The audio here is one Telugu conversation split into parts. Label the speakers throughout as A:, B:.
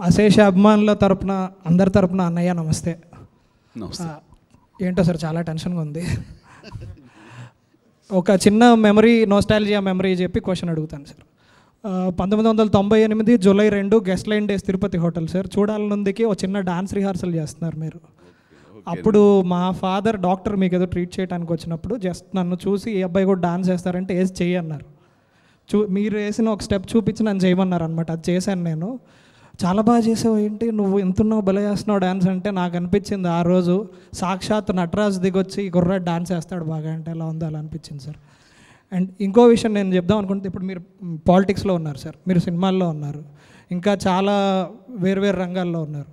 A: అశేష అభిమానుల తరపున అందరి తరపున అన్నయ్య నమస్తే. ఏంటో సార్ చాలా టెన్షన్గా ఉంది. ఒక చిన్న మెమరీ, నోస్టాలజియా మెమరీ చెప్పి క్వశ్చన్ అడుగుతాను sir. 1998 July 2 guest line days Tirupati hotel sir. చూడాలనుందికి ఒక చిన్న డాన్స్ రిహార్సల్ చేస్తున్నారు మీరు. అప్పుడు మా ఫాదర్ డాక్టర్ మీకు ఏదో ట్రీట్ చేయడానికి వచ్చినప్పుడు జస్ట్ నన్ను చూసి ఏ అబ్బాయి కూడా డాన్స్ వేస్తారంటే వేసి చెయ్యి అన్నారు. మీరు వేసిన ఒక స్టెప్ చూపించి నన్ను చేయమన్నారు అనమాట. అది చేశాను నేను. చాలా బాగా చేసావు, ఏంటి నువ్వు ఎంతున్నావు, భలే చేస్తున్నావు డ్యాన్స్ అంటే నాకు అనిపించింది ఆ రోజు సాక్షాత్ నటరాజు దిగొచ్చి ఈ కుర్రాడు డాన్స్ వేస్తాడు బాగా అంటే ఎలా ఉందో అలా అనిపించింది సార్. అండ్ ఇంకో విషయం నేను చెప్దాం అనుకుంటే, ఇప్పుడు మీరు పాలిటిక్స్లో ఉన్నారు సార్, మీరు సినిమాల్లో ఉన్నారు, ఇంకా చాలా వేరు రంగాల్లో ఉన్నారు.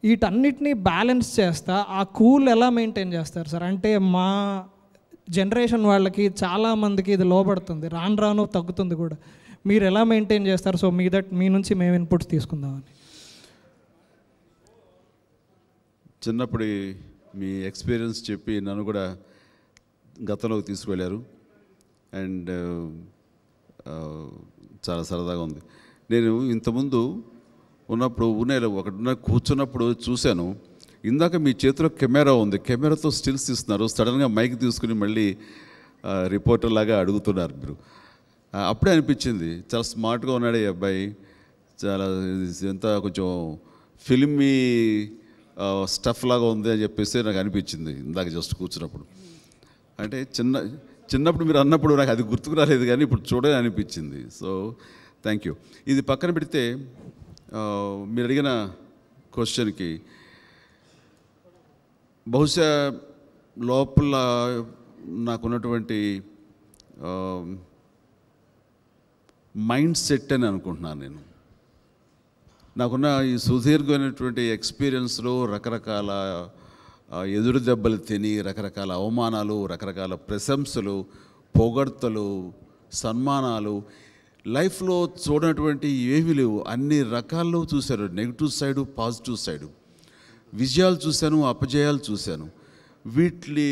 A: వీటన్నిటినీ బ్యాలెన్స్ చేస్తా ఆ కూల్ ఎలా మెయింటైన్ చేస్తారు సార్? అంటే మా జనరేషన్ వాళ్ళకి చాలామందికి ఇది లోపడుతుంది, రాను రాను తగ్గుతుంది కూడా. మీరు ఎలా మెయింటైన్ చేస్తారు? సో మీ నుంచి మేము ఇన్పుట్స్ తీసుకుందామని.
B: చిన్నప్పుడు మీ ఎక్స్పీరియన్స్ చెప్పి నన్ను కూడా గతంలోకి తీసుకువెళ్ళారు. అండ్ చాలా సరదాగా ఉంది. నేను ఇంతకుముందు ఉన్నప్పుడు ఒకటి కూర్చున్నప్పుడు చూశాను, ఇందాక మీ చేతిలో కెమెరా ఉంది, కెమెరాతో స్టిల్స్ తీస్తున్నారు, సడన్గా మైక్ తీసుకుని మళ్ళీ రిపోర్టర్ లాగా అడుగుతున్నారు మీరు. అప్పుడే అనిపించింది చాలా స్మార్ట్గా ఉన్నాడు ఈ అబ్బాయి, చాలా ఎంత కొంచెం ఫిల్మీ స్టఫ్ లాగా ఉంది అని చెప్పేసి నాకు అనిపించింది ఇందాక జస్ట్ కూర్చున్నప్పుడు. అంటే చిన్నప్పుడు మీరు అన్నప్పుడు నాకు అది గుర్తుకు రాలేదు, కానీ ఇప్పుడు చూడని అనిపించింది. So thank you. ఇది పక్కన పెడితే మీరు అడిగిన క్వశ్చన్కి బహుశా లోపల నాకున్నటువంటి మైండ్ సెట్ అని అనుకుంటున్నాను నేను. నాకున్న ఈ సుదీర్ఘమైనటువంటి ఎక్స్పీరియన్స్లో రకరకాల ఎదురు దెబ్బలు తిని, రకరకాల అవమానాలు, రకరకాల ప్రశంసలు, పొగడ్తలు, సన్మానాలు, లైఫ్లో చూడనటువంటి ఏమీ లేవు, అన్ని రకాల్లో చూశారు. నెగిటివ్ సైడు, పాజిటివ్ సైడు, విజయాలు చూశాను, అపజయాలు చూశాను. వీటి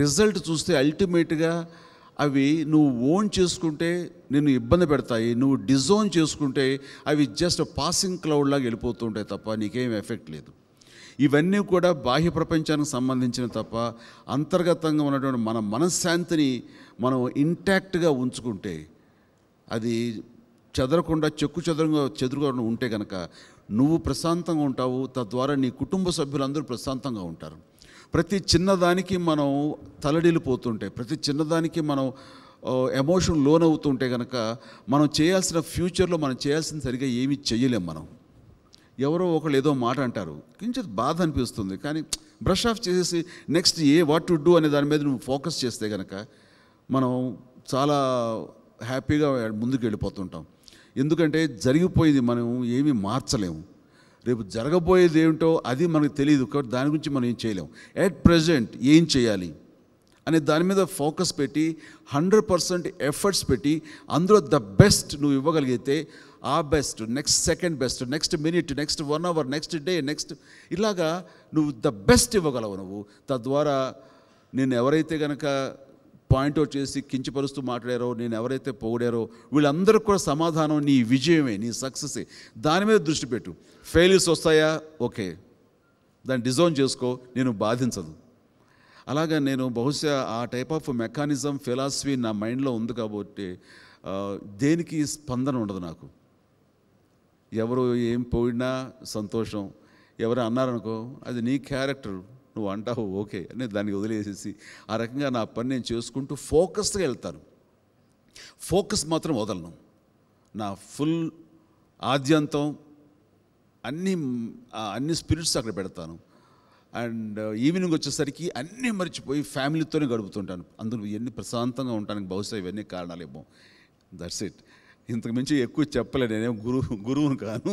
B: రిజల్ట్ చూస్తే అల్టిమేట్గా అవి నువ్వు ఓన్ చేసుకుంటే నిన్ను ఇబ్బంది పెడతాయి, నువ్వు డిజోన్ చేసుకుంటే అవి జస్ట్ పాసింగ్ క్లౌడ్ లాగా వెళ్ళిపోతుంటాయి తప్ప నీకేం ఎఫెక్ట్ లేదు. ఇవన్నీ కూడా బాహ్య ప్రపంచానికి సంబంధించిన తప్ప అంతర్గతంగా ఉన్నటువంటి మన మనశ్శాంతిని మనం ఇంటాక్ట్గా ఉంచుకుంటే, అది చెదరకుండా చెదురుగా ఉంటే కనుక నువ్వు ప్రశాంతంగా ఉంటావు, తద్వారా నీ కుటుంబ సభ్యులందరూ ప్రశాంతంగా ఉంటారు. ప్రతి చిన్నదానికి మనం తలడిల్లిపోతుంటే, ప్రతి చిన్నదానికి మనం ఎమోషన్ లోన్ అవుతుంటే కనుక మనం చేయాల్సిన ఫ్యూచర్లో మనం చేయాల్సిన సరిగా ఏమీ చెయ్యలేం. మనం ఎవరో ఒకళ్ళు ఏదో మాట అంటారు, కొంచెం బాధ అనిపిస్తుంది, కానీ బ్రష్ ఆఫ్ చేసేసి నెక్స్ట్ వాట్ టు డూ అనే దాని మీద నువ్వు ఫోకస్ చేస్తే కనుక మనం చాలా హ్యాపీగా ముందుకు వెళ్ళిపోతుంటాం. ఎందుకంటే జరిగిపోయేది మనం ఏమీ మార్చలేము, రేపు జరగబోయేది ఏమిటో అది మనకు తెలియదు, కాబట్టి దాని గురించి మనం ఏం చేయలేము. ఎట్ ప్రజెంట్ ఏం చేయాలి అనే దాని మీద ఫోకస్ పెట్టి 100% ఎఫర్ట్స్ పెట్టి అందులో ద బెస్ట్ నువ్వు ఇవ్వగలిగితే, ఆ best, next second best, next minute, next 1 hour, next day, next ఇలాగా నువ్వు ద బెస్ట్ ఇవ్వగలవు. నువ్వు తద్వారా నేను ఎవరైతే కనుక పాయింట్అవుట్ చేసి కించపరుస్తూ మాట్లాడారో, నేను ఎవరైతే పొగిడారో వీళ్ళందరికీ కూడా సమాధానం నీ విజయమే, నీ సక్సెసే. దాని మీద దృష్టి పెట్టు. ఫెయిల్యూర్స్ వస్తాయా, ఓకే, దాన్ని డిజోన్ చేసుకో, నేను బాధించదు. అలాగా నేను బహుశా ఆ టైప్ ఆఫ్ మెకానిజం, ఫిలాసఫీ నా మైండ్లో ఉంది కాబట్టి దేనికి స్పందన ఉండదు నాకు. ఎవరు ఏం పోయినా సంతోషం, ఎవరు అన్నారనుకో అది నీ క్యారెక్టర్, నువ్వు అంటావు ఓకే అని దాన్ని వదిలేసేసి ఆ రకంగా నా పని నేను చేసుకుంటూ ఫోకస్గా వెళ్తాను. ఫోకస్ మాత్రం వదలను. నా ఫుల్ ఆద్యంతం అన్ని స్పిరిట్స్ అక్కడ పెడతాను. అండ్ ఈవినింగ్ వచ్చేసరికి అన్నీ మర్చిపోయి ఫ్యామిలీతోనే గడుపుతుంటాను. అందులో ఎన్ని ప్రశాంతంగా ఉండడానికి బహుశా ఇవన్నీ కారణాలేమో. That's it. ఇంతకు మించి ఎక్కువ చెప్పలే, నేనేం గురువును కాను.